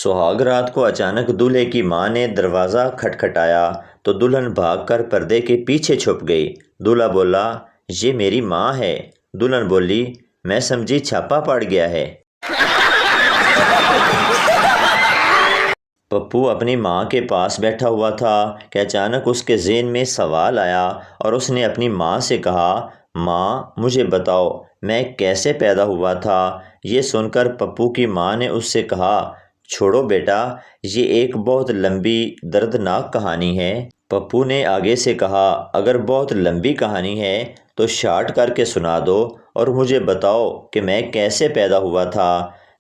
سہاگ رات کو اچانک دولہے کی ماں نے دروازہ کھٹکھٹایا تو دلہن بھاگ کر پردے کے پیچھے چھپ گئی۔ دولہا بولا، یہ میری ماں ہے۔ دلہن بولی، میں سمجھی چھاپا پڑ گیا ہے۔ پپو اپنی ماں کے پاس بیٹھا ہوا تھا کہ اچانک اس کے ذہن میں سوال آیا اور اس نے اپنی ماں سے کہا، ماں مجھے بتاؤ میں کیسے پیدا ہوا تھا؟ یہ سن کر پپو کی ماں نے اس سے کہا، چھوڑو بیٹا، یہ ایک بہت لمبی دردناک کہانی ہے۔ پپو نے آگے سے کہا، اگر بہت لمبی کہانی ہے تو شارٹ کر کے سنا دو اور مجھے بتاؤ کہ میں کیسے پیدا ہوا تھا۔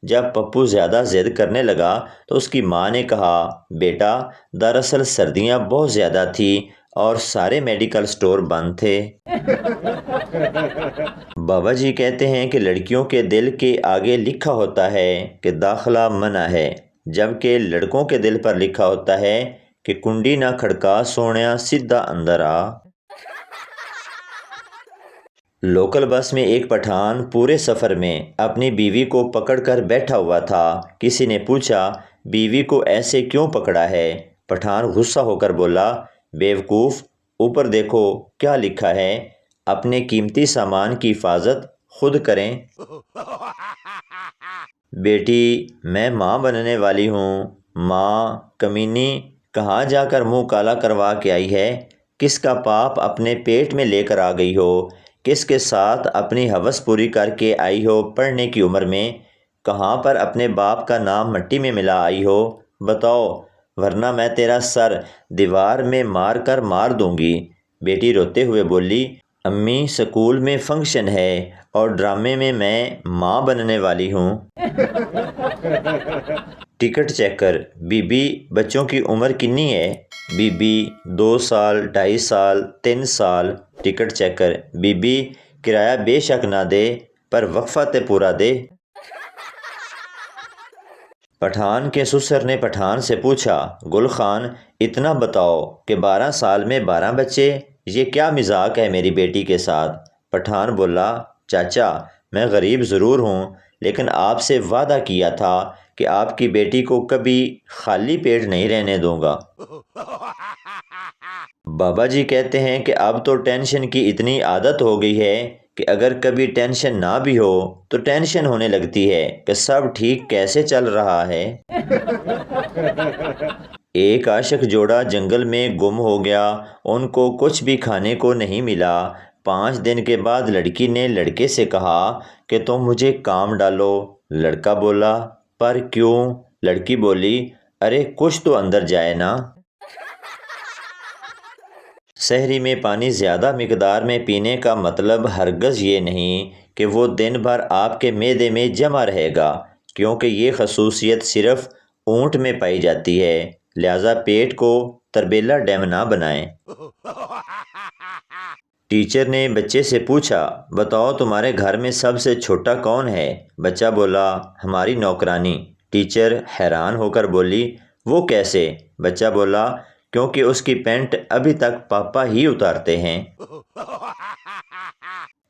جب پپو زیادہ ضد کرنے لگا تو اس کی ماں نے کہا، بیٹا دراصل سردیاں بہت زیادہ تھیں اور سارے میڈیکل سٹور بند تھے۔ بابا جی کہتے ہیں کہ لڑکیوں کے دل کے آگے لکھا ہوتا ہے کہ داخلہ منع ہے، جبکہ لڑکوں کے دل پر لکھا ہوتا ہے کہ کنڈی نہ کھڑکا سونیا سیدھا اندر آ۔ لوکل بس میں ایک پٹھان پورے سفر میں اپنی بیوی کو پکڑ کر بیٹھا ہوا تھا۔ کسی نے پوچھا، بیوی کو ایسے کیوں پکڑا ہے؟ پٹھان غصہ ہو کر بولا، بیوقوف، اوپر دیکھو کیا لکھا ہے، اپنے قیمتی سامان کی حفاظت خود کریں۔ بیٹی میں ماں بننے والی ہوں۔ ماں کمینی، کہاں جا کر منہ کالا کروا کے آئی ہے؟ کس کا پاپ اپنے پیٹ میں لے کر آ گئی ہو؟ کس کے ساتھ اپنی ہوس پوری کر کے آئی ہو پڑھنے کی عمر میں؟ کہاں پر اپنے باپ کا نام مٹی میں ملا آئی ہو؟ بتاؤ، ورنہ میں تیرا سر دیوار میں مار کر مار دوں گی۔ بیٹی روتے ہوئے بولی، امی سکول میں فنکشن ہے اور ڈرامے میں ماں بننے والی ہوں۔ ٹکٹ چیک کر۔ بی بی بچوں کی عمر کنی ہے؟ بی بی 2 سال، 2.5 سال، 3 سال۔ ٹکٹ چیک کر۔ بی بی کرایہ بے شک نہ دے پر وقفہ تے پورا دے۔ پٹھان کے سسر نے پٹھان سے پوچھا، گل خان اتنا بتاؤ کہ 12 سال میں 12 بچے، یہ کیا مذاق ہے میری بیٹی کے ساتھ؟ پٹھان بولا، چاچا میں غریب ضرور ہوں لیکن آپ سے وعدہ کیا تھا کہ آپ کی بیٹی کو کبھی خالی پیٹ نہیں رہنے دوں گا۔ بابا جی کہتے ہیں کہ اب تو ٹینشن کی اتنی عادت ہو گئی ہے کہ اگر کبھی ٹینشن نہ بھی ہو تو ٹینشن ہونے لگتی ہے کہ سب ٹھیک کیسے چل رہا ہے۔ ایک عاشق جوڑا جنگل میں گم ہو گیا، ان کو کچھ بھی کھانے کو نہیں ملا۔ 5 دن کے بعد لڑکی نے لڑکے سے کہا کہ تم مجھے کام ڈالو۔ لڑکا بولا، پر کیوں؟ لڑکی بولی، ارے کچھ تو اندر جائے نا۔ سحری میں پانی زیادہ مقدار میں پینے کا مطلب ہرگز یہ نہیں کہ وہ دن بھر آپ کے معدے میں جمع رہے گا، کیونکہ یہ خصوصیت صرف اونٹ میں پائی جاتی ہے، لہذا پیٹ کو تربیلا ڈیم نہ بنائیں۔ ٹیچر نے بچے سے پوچھا، بتاؤ تمہارے گھر میں سب سے چھوٹا کون ہے؟ بچہ بولا، ہماری نوکرانی۔ ٹیچر حیران ہو کر بولی، وہ کیسے؟ بچہ بولا، کیونکہ اس کی پینٹ ابھی تک پاپا ہی اتارتے ہیں۔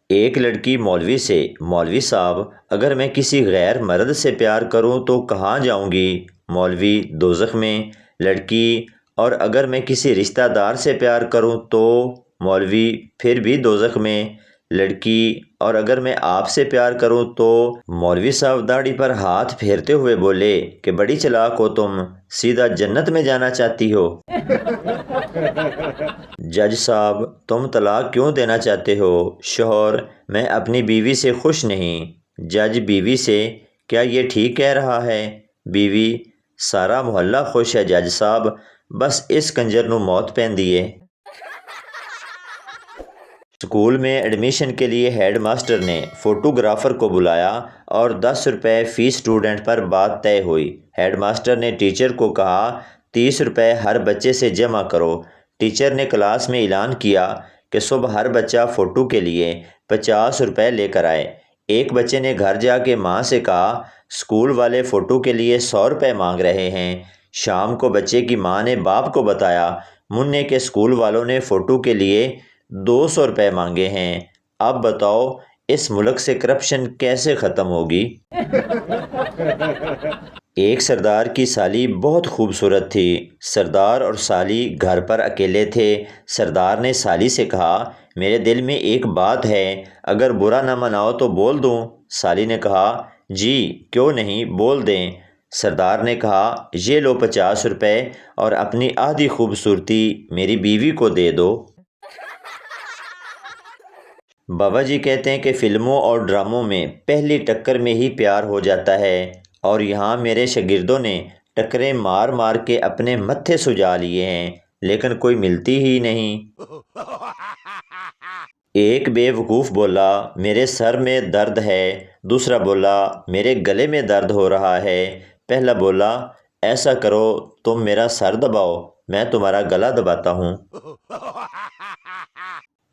ایک لڑکی مولوی سے، مولوی صاحب اگر میں کسی غیر مرد سے پیار کروں تو کہاں جاؤں گی؟ مولوی، دوزخ میں۔ لڑکی، اور اگر میں کسی رشتہ دار سے پیار کروں تو؟ مولوی، پھر بھی دوزخ میں۔ لڑکی، اور اگر میں آپ سے پیار کروں تو؟ مولوی صاحب داڑھی پر ہاتھ پھیرتے ہوئے بولے کہ بڑی چلاک ہو تم، سیدھا جنت میں جانا چاہتی ہو۔ جج صاحب، تم طلاق کیوں دینا چاہتے ہو؟ شوہر، میں اپنی بیوی سے خوش نہیں۔ جج بیوی سے، کیا یہ ٹھیک کہہ رہا ہے؟ بیوی، سارا محلہ خوش ہے جج صاحب، بس اس کنجر نو موت پیندی ہے۔ سکول میں ایڈمیشن کے لیے ہیڈ ماسٹر نے فوٹوگرافر کو بلایا اور 10 روپے فی اسٹوڈنٹ پر بات طے ہوئی۔ ہیڈ ماسٹر نے ٹیچر کو کہا، 30 روپے ہر بچے سے جمع کرو۔ ٹیچر نے کلاس میں اعلان کیا کہ صبح ہر بچہ فوٹو کے لیے 50 روپے لے کر آئے۔ ایک بچے نے گھر جا کے ماں سے کہا، سکول والے فوٹو کے لیے 100 روپے مانگ رہے ہیں۔ شام کو بچے کی ماں نے باپ کو بتایا، منع کے سکول والوں نے فوٹو کے لیے 200 روپے مانگے ہیں۔ اب بتاؤ اس ملک سے کرپشن کیسے ختم ہوگی؟ ایک سردار کی سالی بہت خوبصورت تھی۔ سردار اور سالی گھر پر اکیلے تھے۔ سردار نے سالی سے کہا، میرے دل میں ایک بات ہے، اگر برا نہ مناؤ تو بول دوں۔ سالی نے کہا، جی کیوں نہیں، بول دیں۔ سردار نے کہا، یہ لو 50 روپے اور اپنی آدھی خوبصورتی میری بیوی کو دے دو۔ بابا جی کہتے ہیں کہ فلموں اور ڈراموں میں پہلی ٹکر میں ہی پیار ہو جاتا ہے، اور یہاں میرے شاگردوں نے ٹکریں مار مار کے اپنے متھے سجا لیے ہیں، لیکن کوئی ملتی ہی نہیں۔ ایک بے وقوف بولا، میرے سر میں درد ہے۔ دوسرا بولا، میرے گلے میں درد ہو رہا ہے۔ پہلا بولا، ایسا کرو تم میرا سر دباؤ، میں تمہارا گلا دباتا ہوں۔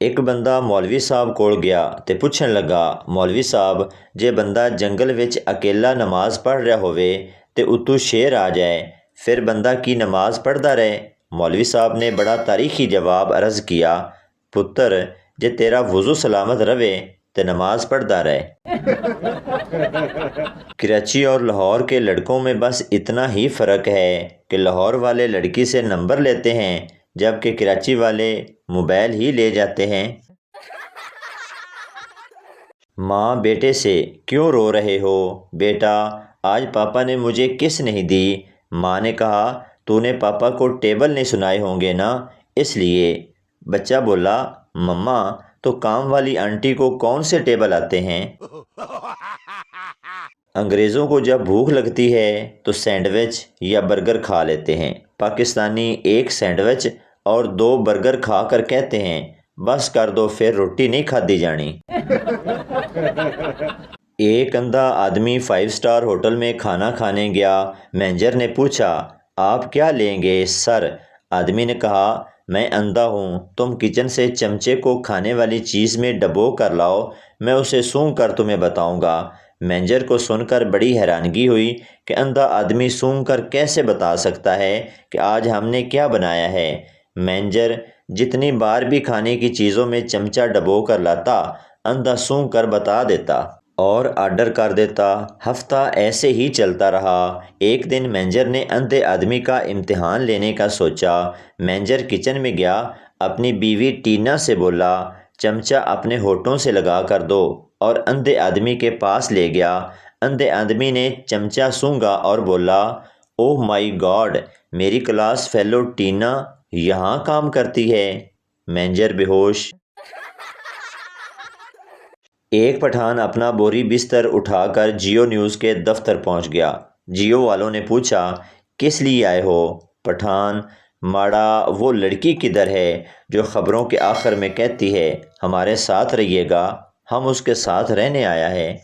ایک بندہ مولوی صاحب کول گیا تے پوچھن لگا، مولوی صاحب جے بندہ جنگل وچ اکیلا نماز پڑھ رہا ہوئے تے اتو شیر آ جائے پھر بندہ کی نماز پڑھدا رہے؟ مولوی صاحب نے بڑا تاریخی جواب عرض کیا، پتر جے تیرا وضو سلامت رہے تے نماز پڑھدا رہے۔ کراچی اور لاہور کے لڑکوں میں بس اتنا ہی فرق ہے کہ لاہور والے لڑکی سے نمبر لیتے ہیں جبکہ کراچی والے موبائل ہی لے جاتے ہیں۔ ماں بیٹے سے، کیوں رو رہے ہو؟ بیٹا، آج پاپا نے مجھے کس نہیں دی۔ ماں نے کہا، تو نے پاپا کو ٹیبل نہیں سنائے ہوں گے نا، اس لیے۔ بچہ بولا، مما تو کام والی آنٹی کو کون سے ٹیبل آتے ہیں؟ انگریزوں کو جب بھوک لگتی ہے تو سینڈوچ یا برگر کھا لیتے ہیں۔ پاکستانی ایک سینڈوچ اور 2 برگر کھا کر کہتے ہیں، بس کر دو پھر روٹی نہیں کھادی جانی۔ ایک اندھا آدمی 5 سٹار ہوٹل میں کھانا کھانے گیا۔ مینیجر نے پوچھا، آپ کیا لیں گے سر؟ آدمی نے کہا، میں اندھا ہوں، تم کچن سے چمچے کو کھانے والی چیز میں ڈبو کر لاؤ، میں اسے سونگھ کر تمہیں بتاؤں گا۔ مینیجر کو سن کر بڑی حیرانگی ہوئی کہ اندھا آدمی سونگھ کر کیسے بتا سکتا ہے کہ آج ہم نے کیا بنایا ہے۔ مینیجر جتنی بار بھی کھانے کی چیزوں میں چمچہ ڈبو کر لاتا، اندھا سونگھ کر بتا دیتا اور آرڈر کر دیتا۔ ہفتہ ایسے ہی چلتا رہا۔ ایک دن مینیجر نے اندھے آدمی کا امتحان لینے کا سوچا۔ مینیجر کچن میں گیا، اپنی بیوی ٹینا سے بولا، چمچہ اپنے ہونٹوں سے لگا کر دو، اور اندھے آدمی کے پاس لے گیا۔ اندھے آدمی نے چمچہ سونگھا اور بولا، اوہ مائی گاڈ، میری کلاس فیلو ٹینا یہاں کام کرتی ہے۔ مینیجر بے ہوش۔ ایک پٹھان اپنا بوری بستر اٹھا کر جیو نیوز کے دفتر پہنچ گیا۔ جیو والوں نے پوچھا، کس لیے آئے ہو؟ پٹھان، ماڑا وہ لڑکی کدھر ہے جو خبروں کے آخر میں کہتی ہے، ہمارے ساتھ رہیے گا؟ ہم اس کے ساتھ رہنے آیا ہے۔